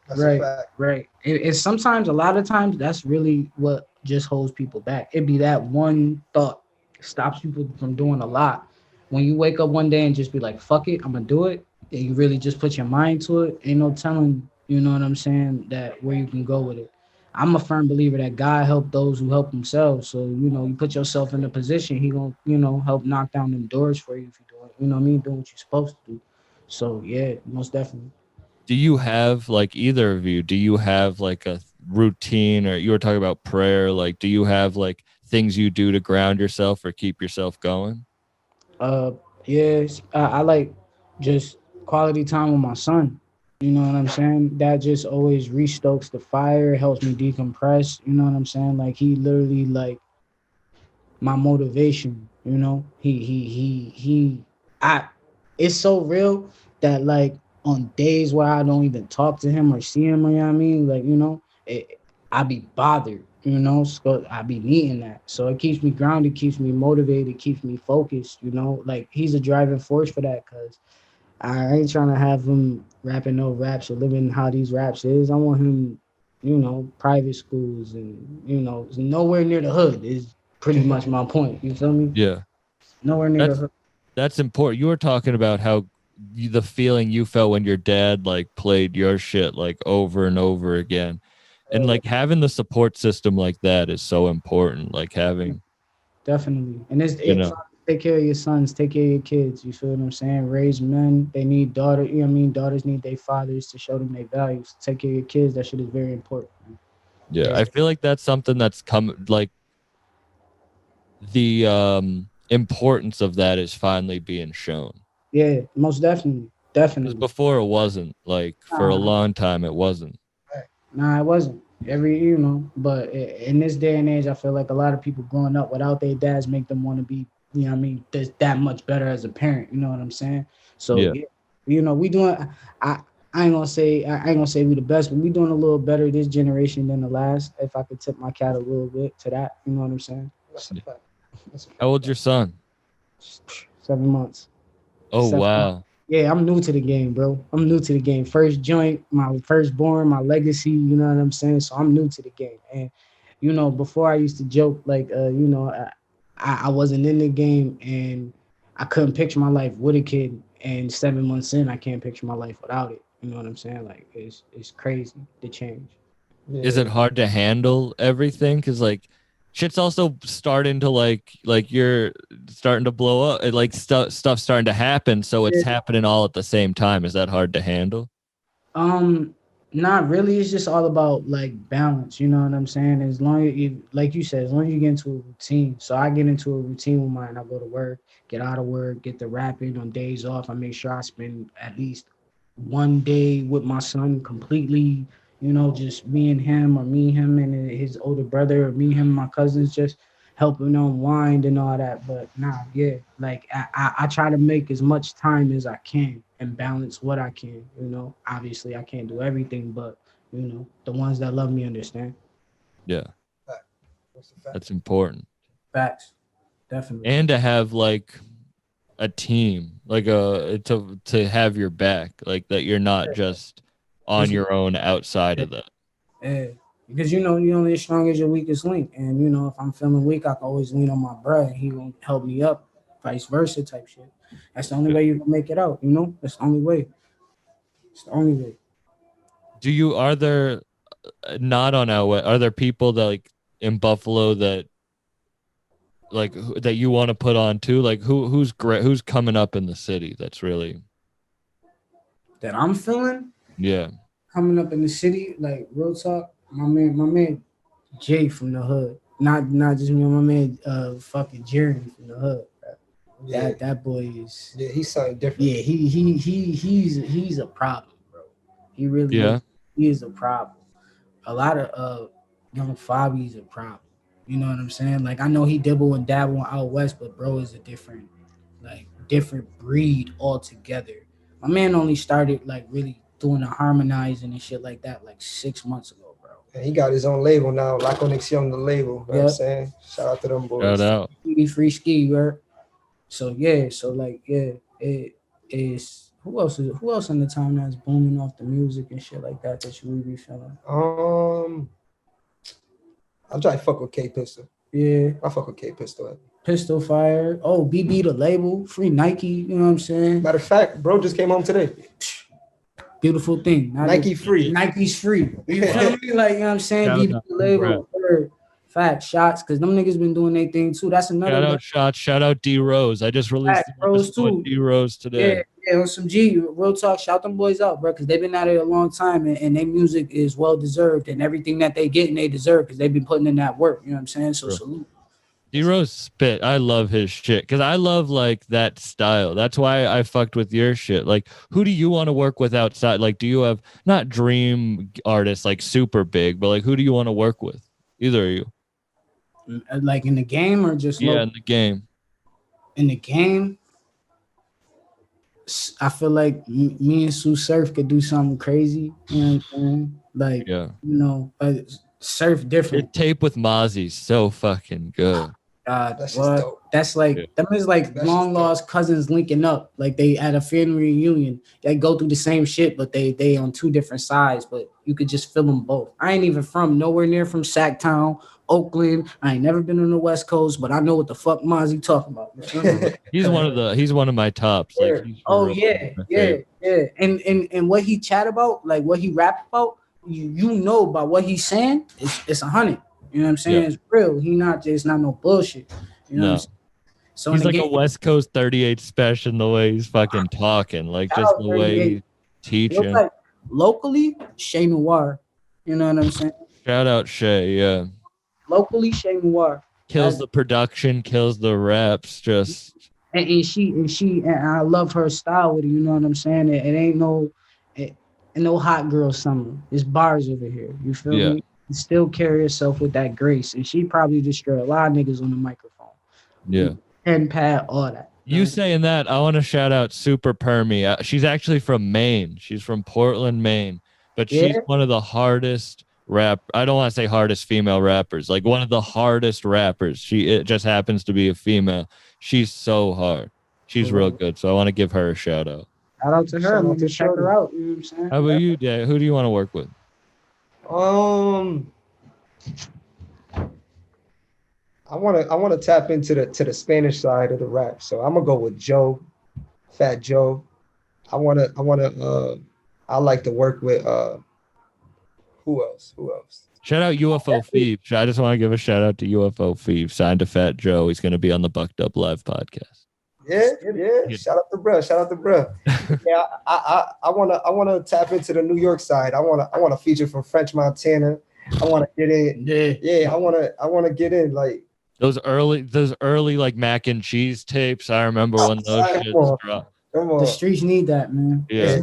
It's sometimes, a lot of times, that's really what just holds people back. It'd be that one thought stops people from doing a lot. When you wake up one day and just be like, fuck it, I'm gonna do it, and you really just put your mind to it, ain't no telling, you know what I'm saying, that where you can go with it. I'm a firm believer that God help those who help themselves. So, you know, you put yourself in a position, he gonna, you know, help knock down them doors for you if you do it. You know what I mean? Doing what you're supposed to do. So yeah, most definitely. Do you have, like, either of you, do you have like a routine, or you were talking about prayer, like, do you have like things you do to ground yourself or keep yourself going? Yes, I like just quality time with my son. You know what I'm saying? That just always restokes the fire, helps me decompress. You know what I'm saying? Like he literally like my motivation. You know, he. I. It's so real that like on days where I don't even talk to him or see him, you know what I mean? Like I be bothered. You know, so I be needing that. So it keeps me grounded, keeps me motivated, keeps me focused. You know, like he's a driving force for that because I ain't trying to have him rapping no raps or living how these raps is. I want him, you know, private schools and, you know, nowhere near the hood is pretty much my point. You feel me? Yeah. Nowhere near the hood. That's important. You were talking about how the feeling you felt when your dad like played your shit like over and over again. And like having the support system like that is so important. Like having definitely. And you know, take care of your sons, take care of your kids. You feel what I'm saying? Raise men. They need daughters. You know what I mean? Daughters need their fathers to show them their values. Take care of your kids. That shit is very important. yeah, I feel like that's something that's come like the importance of that is finally being shown. Yeah, most definitely. Definitely. Because before it wasn't, like for a long time it wasn't. Nah, it wasn't. You know, but in this day and age, I feel like a lot of people growing up without their dads make them want to be, you know what I mean, that much better as a parent. You know what I'm saying? So, yeah, you know, we doing, I ain't gonna say we the best, but we doing a little better this generation than the last. If I could tip my cap a little bit to that, you know what I'm saying? How old's your son? 7 months. Oh, 7 wow. months. Yeah, I'm new to the game, bro. I'm new to the game. First joint, my firstborn, my legacy, you know what I'm saying? So I'm new to the game. And, you know, before I used to joke, like, you know, I wasn't in the game and I couldn't picture my life with a kid. And 7 months in, I can't picture my life without it. You know what I'm saying? Like, it's crazy, the change. Yeah. Is it hard to handle everything? Because, like, shit's also starting to like you're starting to blow up. Like stuff's starting to happen, so it's happening all at the same time. Is that hard to handle? Not really. It's just all about like balance. You know what I'm saying? As long as you, like you said, as long as you get into a routine. So I get into a routine with mine. I go to work, get out of work, get the rapping on days off. I make sure I spend at least one day with my son completely. You know, just me and him, or me, him, and his older brother, or me, him, and my cousins, just helping unwind and all that. But nah, yeah, like I try to make as much time as I can and balance what I can. You know, obviously I can't do everything, but you know, the ones that love me understand. Yeah, that's important. Facts, definitely. And to have like a team, like to have your back, like that you're not just on your own outside of that. Yeah, because you know you're only as strong as your weakest link, and you know if I'm feeling weak, I can always lean on my brother. He gonna help me up, vice versa type shit. That's the only way you can make it out. You know, that's the only way. It's the only way. Are there not on Outwest? Are there people that like in Buffalo that like that you want to put on too? Like who's great? Who's coming up in the city? That's really that I'm feeling. Yeah. Coming up in the city, like real talk, my man Jay from the hood. Not just me, my man fucking Jeremy from the hood. Yeah. That boy is he's something different. Yeah, he's a problem, bro. He really is. He is a problem. A lot of young Fabi's a problem. You know what I'm saying? Like I know he dibble and dabble out west, but bro is a different breed altogether. My man only started like really doing the harmonizing and shit like that like 6 months ago, bro. And he got his own label now, La Conexión, the label. You know what I'm saying? Shout out to them boys. Shout out. Free ski, bro. So yeah, it is who else in the time that's booming off the music and shit like that you would be feeling? I'm trying to fuck with K Pistol. Yeah. I fuck with K Pistol. Pistol Fire. Oh, BB the label. Free Nike. You know what I'm saying? Matter of fact, bro just came home today. Beautiful thing. Nike's free. You feel me? Like, you know what I'm saying? BB the label. Fact shots, because them niggas been doing their thing too. That's another. Shout out shots. Shout out D Rose. I just released D Rose today. Yeah, on some G. Real talk. Shout them boys out, bro, because they've been at it a long time, and their music is well deserved, and everything that they get and they deserve because they've been putting in that work. You know what I'm saying? So salute. D-Rose spit. I love his shit because I love like that style. That's why I fucked with your shit. Like, who do you want to work with outside? Like, do you have not dream artists like super big, but like who do you want to work with? Either of you. Like in the game or just Yeah, local? in the game. In the game, I feel like me and Sue Surf could do something crazy. You know what I'm saying? Like, Yeah. you know, Surf different. Your tape with Mozzie's so fucking good. That's just What? dope. That's like Yeah. them is like That's long just lost cousins linking up. Like they at a family reunion. They go through the same shit, but they on two different sides. But you could just feel them both. I ain't even from nowhere near from Sacktown, Oakland. I ain't never been on the West Coast, but I know what the fuck Mozzie talking about. You feel me? He's one of my tops. Like, he's Oh real yeah, my yeah, favorite. yeah. And what he chat about, like what he rap about, you know by what he's saying, it's 100. You know what I'm saying? Yeah. It's real. He not just not no bullshit. You know what I'm No. saying? So He's in the like a game, West Coast 38 special in the way he's fucking talking. Like shout just out the way 38. he's teaching. Like locally, Shay Noir. You know what I'm saying? Shout out Shay, yeah. Locally, Shay Noir. Kills the production, kills the raps, just And I love her style with it. You know what I'm saying? It ain't no hot girl summer. It's bars over here. You feel Yeah. me? You still carry herself with that grace, and she probably destroyed a lot of niggas on the microphone. yeah. Pen pad, all that. You saying that, I want to shout out Super Permy. She's actually from Maine. She's from Portland, Maine. But she's Yeah? one of the hardest I don't want to say hardest female rappers. Like one of the hardest rappers. It just happens to be a female. She's so hard. She's real good. So I want to give her a shout out. Shout out to her. Shout out I'm gonna to check Shorty. her out. You know what I'm saying? How about you, Dad? Who do you want to work with? I wanna tap into the Spanish side of the rap. So I'm gonna go with Joe, Fat Joe. I like to work with who else? Shout out UFO Phoebe. I just want to give a shout out to UFO Phoebe. Signed to Fat Joe. He's going to be on the Bucked Up Live podcast. Yeah. Shout out to bruh. Yeah, I wanna tap into the New York side. I wanna feature from French Montana. I wanna get in. Yeah. I wanna get in like Those early like mac and cheese tapes. I remember when those shits dropped. Come on. The streets need that, man. Yeah.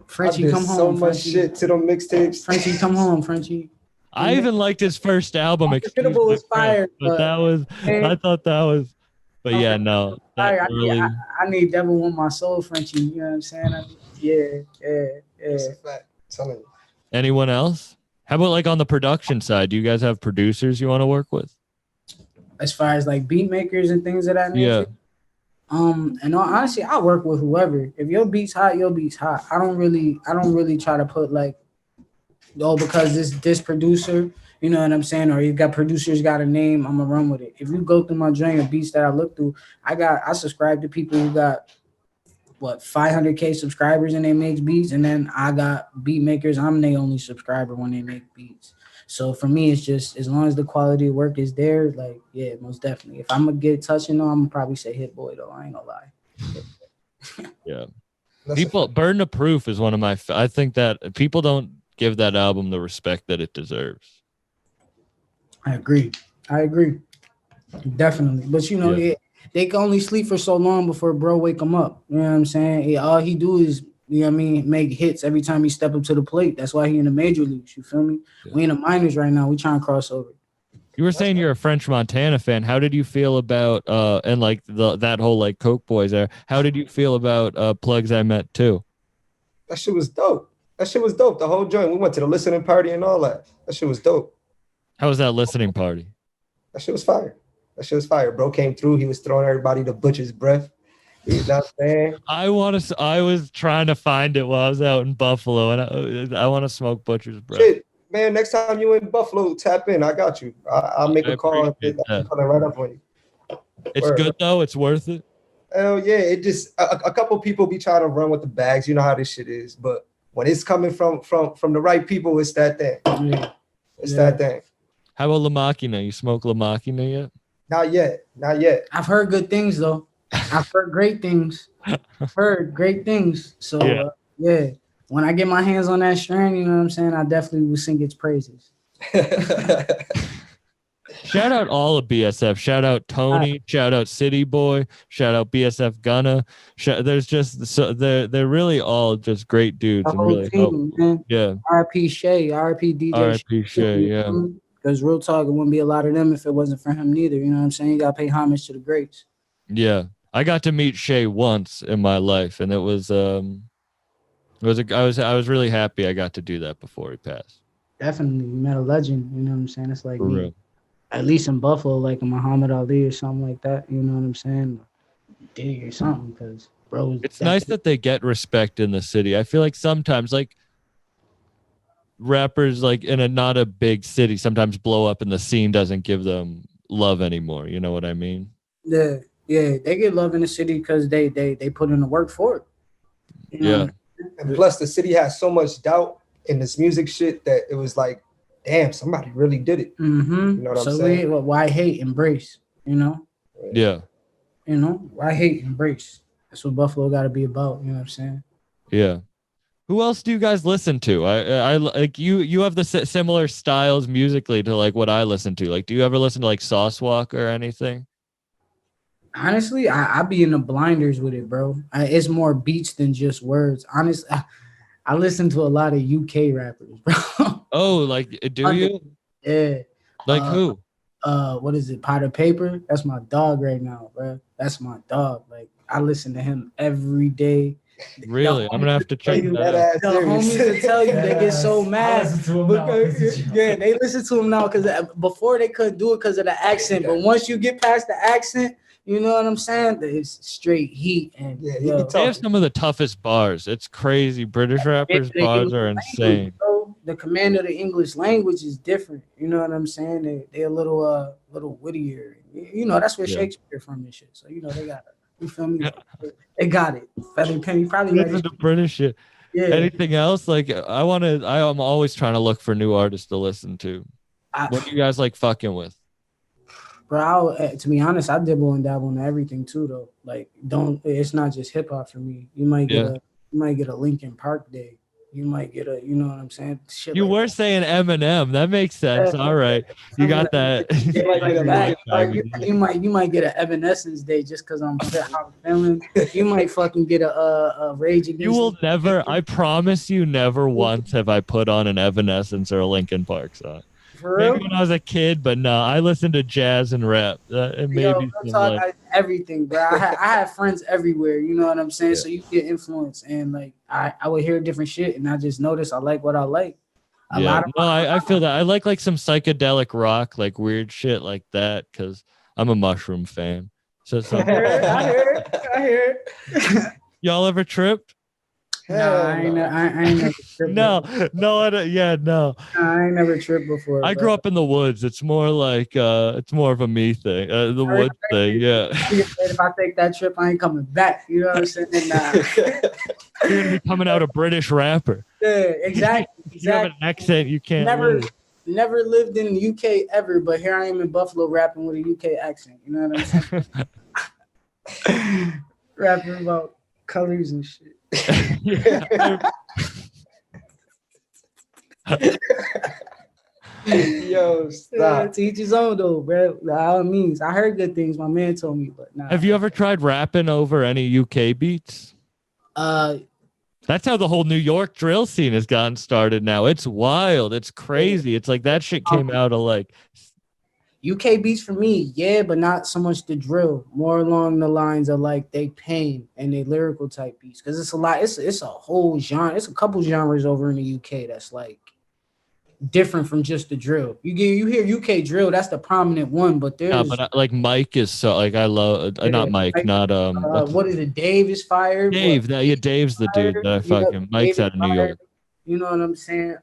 Frenchie, I did come home. so much Frenchie. shit to them mixtapes. Frenchie, come home, Frenchie. I even liked his first album. Unforgettable was fire, but that was. I thought that was. But yeah, no. That really. I need Devil Want My Soul, Frenchie. You know what I'm saying? Yeah. That's a fact. I'm telling you. Anyone else? How about like on the production side? Do you guys have producers you want to work with? As far as like beat makers and things of that nature. Yeah. And honestly, I work with whoever. If your beat's hot, your beat's hot. I don't really try to put like, because this producer, you know what I'm saying, or you got producers got a name, I'm gonna run with it. If you go through my journey of beats that I look through, I subscribe to people who got 500K subscribers and they make beats, and then I got beat makers. I'm their only subscriber when they make beats. So for me, it's just as long as the quality of work is there, like, yeah, most definitely. If I'm gonna get touching on, I'm gonna probably say Hit Boy though. I ain't gonna lie. Yeah. Burden of Proof is one of my. I think that people don't give that album the respect that it deserves. I agree. Definitely. But you know, they can only sleep for so long before bro wake them up. You know what I'm saying? All he do is, you know what I mean, make hits every time he step up to the plate. That's why he in the major leagues. You feel me? Yeah. We in the minors right now. We trying to cross over. You were saying you're a French Montana fan. How did you feel about and like that whole like Coke Boys there? How did you feel about Plugs I Met Too? That shit was dope. The whole joint. We went to the listening party and all that. That shit was dope. How was that listening party? That shit was fire. Bro came through. He was throwing everybody to Butcher's breath. You know what I'm saying? I was trying to find it while I was out in Buffalo, and I want to smoke Butcher's breath. Shit, man, next time you in Buffalo, tap in. I got you. I'll make a call. I'm coming right up on you. It's good though. It's worth it. Hell yeah. It just a couple people be trying to run with the bags. You know how this shit is. But when it's coming from the right people, it's that thing. Yeah. It's that thing. How about La Machina? You smoke La Machina yet? Not yet. I've heard good things though. I've heard great things. So yeah, when I get my hands on that strain, you know what I'm saying, I definitely will sing its praises. Shout out all of BSF. Shout out Tony. Shout out City Boy. Shout out BSF Gunna. There's just so they're really all just great dudes The and whole really help. team, man. Yeah. R.I.P. Shay, R.I.P. DJ. R.I.P. Shay. Yeah. Because real talk, it wouldn't be a lot of them if it wasn't for him neither. You know what I'm saying? You gotta pay homage to the greats. Yeah. I got to meet Shay once in my life, and I was really happy I got to do that before he passed. Definitely, you met a legend. You know what I'm saying? It's like For me, real. at least in Buffalo, like a Muhammad Ali or something like that. You know what I'm saying? Diddy or something, because bro, It's nice that they get respect in the city. I feel like sometimes like rappers like in a not a big city sometimes blow up and the scene doesn't give them love anymore. You know what I mean? Yeah, they get love in the city because they put in the work for it. You know? Yeah. And plus, the city has so much doubt in this music shit that it was like, damn, somebody really did it. Mm-hmm. You know what I'm So saying? why hate, embrace? You know? Yeah. You know, why hate, embrace? That's what Buffalo got to be about. You know what I'm saying? Yeah. Who else do you guys listen to? I like you have the similar styles musically to like what I listen to. Like, do you ever listen to like Sauce Walk or anything? Honestly, I be in the blinders with it, bro. It's more beats than just words. Honestly, I listen to a lot of UK rappers, bro. Oh, like do you? Yeah. Like who? What is it? Pot of Paper? That's my dog right now, bro. That's my dog. Like I listen to him every day. Really? I'm gonna have to check that out. The homies will tell you they get so mad. Yeah, they listen to him now because before they couldn't do it because of the accent. But once you get past the accent, you know what I'm saying? It's straight heat. And they have some of the toughest bars. It's crazy. British rappers' bars are insane. Bro, the command of the English language is different. You know what I'm saying? They're a little wittier. You know, that's where Shakespeare from and shit. So you know they got it. You feel me? They got it. Feather Penny probably listen to British shit. Yeah. Anything else? Like I'm always trying to look for new artists to listen to. What do you guys like fucking with? Bro, to be honest, I dibble and dabble into everything too, though. Like, it's not just hip hop for me. You might get a Linkin Park day. You might get a, you know what I'm saying? Shit you like were that. saying Eminem. That makes sense. All right, you got that. You might get an Evanescence day just because I'm how I'm feeling. You might fucking get a Rage Against. You will never. I promise you, never once have I put on an Evanescence or a Linkin Park song. Maybe when I was a kid, but no, I listened to jazz and rap. Everything, bro. I have friends everywhere. You know what I'm saying? Yeah. So you get influence, and like I would hear different shit, and I just notice I like what I like. I feel that I like some psychedelic rock, like weird shit like that, because I'm a mushroom fan. So I hear it. Y'all ever tripped? I ain't never tripped. No. I ain't never tripped before. I grew up in the woods. It's more like it's more of a me thing. The woods thing, yeah. If I take that trip, I ain't coming back. You know what I'm saying? You're gonna be coming out a British rapper. Yeah, exactly. You have an accent you can't. Never lived in the UK ever, but here I am in Buffalo rapping with a UK accent. You know what I'm saying? Rapping about colors and shit. Yo, stop. To each his own though, bro. By all means, I heard good things. My man told me, but nah. Have you ever tried rapping over any UK beats? That's how the whole New York drill scene has gotten started now. It's wild. It's crazy. It's like that shit came out of like UK beats for me, yeah, but not so much the drill. More along the lines of like they pain and they lyrical type beats. Because it's a lot, it's a whole genre, it's a couple genres over in the UK that's like different from just the drill. You hear UK drill, that's the prominent one, but there's like Mike is so like I love not Mike, not what is it? Dave is fired. Dave's the dude that I fucking Mike's out of New York. You know what I'm saying?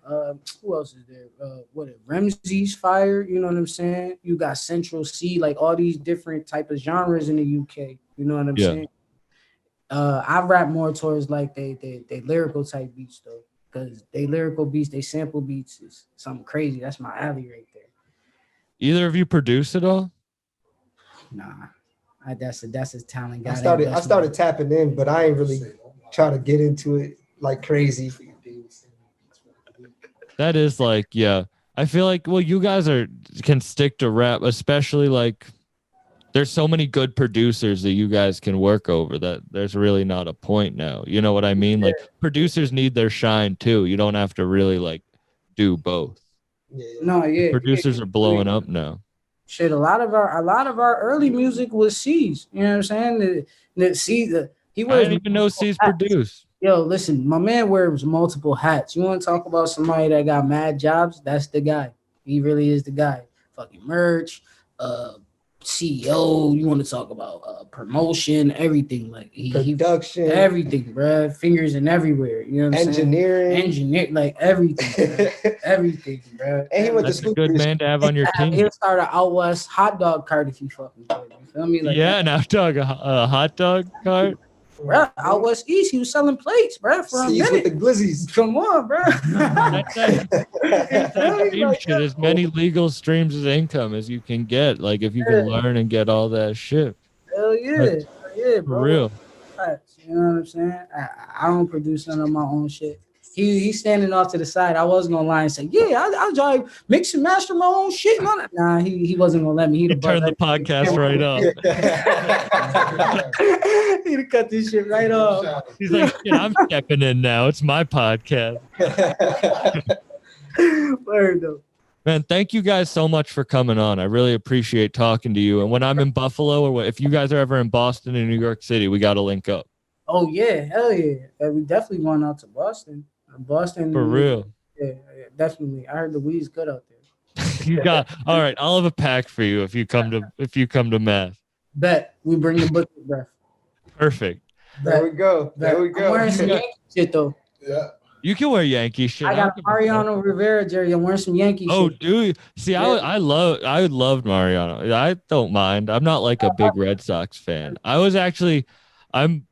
Who else is there? Ramsey's fire. You know what I'm saying? You got Central C, like all these different type of genres in the UK. You know what I'm saying? I rap more towards like they lyrical type beats though, because they lyrical beats, they sample beats is something crazy. That's my alley right there. Either of you produce it all? Nah, that's his talent. Guy I started tapping in, but I ain't really try to get into it like crazy. That is like, yeah. I feel like, well, you guys can stick to rap, especially like there's so many good producers that you guys can work over that there's really not a point now. You know what I mean? Like producers need their shine too. You don't have to really like do both. No, yeah. Producers are blowing up now. Shit, a lot of our early music was C's. You know what I'm saying? He I wears didn't even know C's hats. produced. Yo, listen, my man wears multiple hats. You want to talk about somebody that got mad jobs? That's the guy. He really is the guy. Fucking merch, CEO. You want to talk about promotion, everything, like production, everything, bro. Fingers in everywhere. You know what I'm engineering, engineer, like everything, everything, bro. And he went That's to school. A good man to have on your team. He'll start an Outwest hot dog cart if you fucking good. You feel me? Like yeah, an a hot dog cart. Bro, out West East, he was selling plates, bro, for a minute. With the glizzies. Come on, bro. Shit, as many legal streams of income as you can get. Like if you can learn and get all that shit. Hell yeah, yeah, bro. For real. You know what I'm saying? I don't produce none of my own shit. He's standing off to the side. I was gonna lie and say, yeah, I'll drive, mix and master my own shit. Nah, he wasn't gonna let me. He'd turn the podcast right off. He'd cut this shit right off. He's like, I'm stepping in now. It's my podcast. Word though. Man, thank you guys so much for coming on. I really appreciate talking to you. And when I'm in Buffalo, or if you guys are ever in Boston and New York City, we got to link up. Oh yeah, hell yeah. We definitely going out to Boston. Boston. For real. Yeah, definitely. I heard the weed's good out there. You got all right. I'll have a pack for you if you come to Mass. Bet we bring the butcher breath. Perfect. There we go. There we go. I'm wearing some Yankee shit though. Yeah. You can wear Yankee shit. I got a Mariano Rivera jersey. I'm wearing some Yankee shit. Oh, dude. See, yeah. I loved Mariano. I don't mind. I'm not like a big Red Sox fan. I'm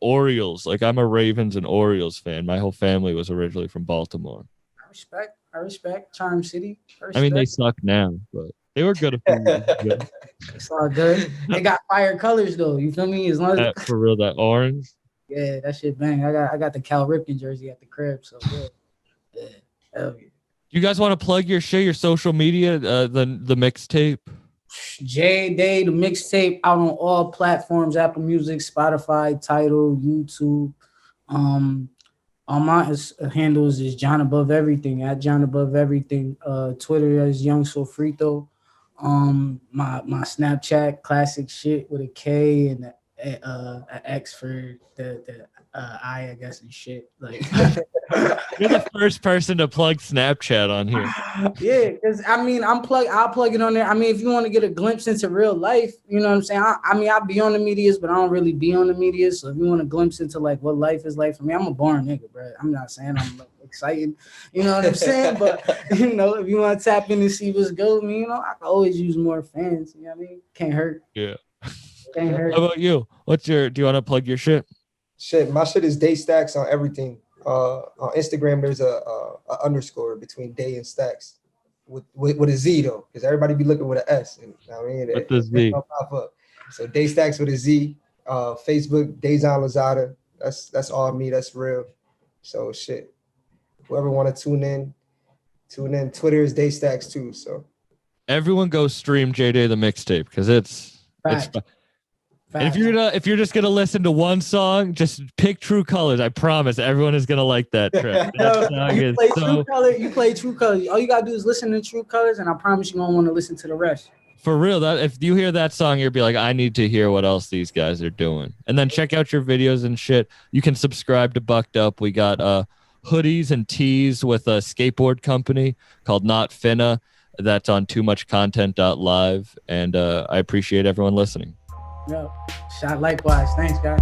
Orioles. Like I'm a Ravens and Orioles fan. My whole family was originally from Baltimore. I respect Charm City. I mean, they suck now, but they were good. It's all good. They got fire colors though. You feel me? As long as for real, that orange. Yeah, that shit bang. I got the Cal Ripken jersey at the crib, so yeah. Hell yeah. You guys want to plug your shit, your social media, the mixtape? J.A.E.DAI, the mixtape, out on all platforms: Apple Music, Spotify, Tidal, YouTube. All my handles is JohnAboveEverything at JohnAboveEverything. Twitter is Young Sofrito. My Snapchat, classic shit with a K and a X for the I guess, and shit. Like you're the first person to plug Snapchat on here. Yeah, because I mean, I'll plug it on there. I mean, if you want to get a glimpse into real life, you know what I'm saying? I mean, I'll be on the medias, but I don't really be on the medias. So if you want a glimpse into like what life is like for me, I'm a boring nigga, bro. I'm not saying I'm like exciting, you know what I'm saying? But you know, if you want to tap in and see what's good, I mean, you know, I can always use more fans. You know what I mean? Can't hurt. Yeah. Can't hurt. How about you? Do you want to plug your shit? Shit, my shit is J.A.E.DAI Stackz on everything. On Instagram, there's a underscore between Day and Stackz with a Z though, because everybody be looking with an S. And I mean, with the Z. Pop up. So J.A.E.DAI Stackz with a Z. Facebook, Dayzon Lazada. That's all me. That's real. So shit. Whoever want to tune in. Twitter is J.A.E.DAI Stackz too. So everyone go stream J.A.E.DAI the mixtape because it's. And if you're just gonna listen to one song, just pick True Colors. I promise everyone is gonna like that track. You play True Colors. All you gotta do is listen to True Colors, and I promise you won't want to listen to the rest. For real, that if you hear that song, you'll be like, I need to hear what else these guys are doing. And then check out your videos and shit. You can subscribe to Bucked Up. We got hoodies and tees with a skateboard company called Not Finna. That's on toomuchcontent.live. And I appreciate everyone listening. Yo, shot likewise. Thanks, guys.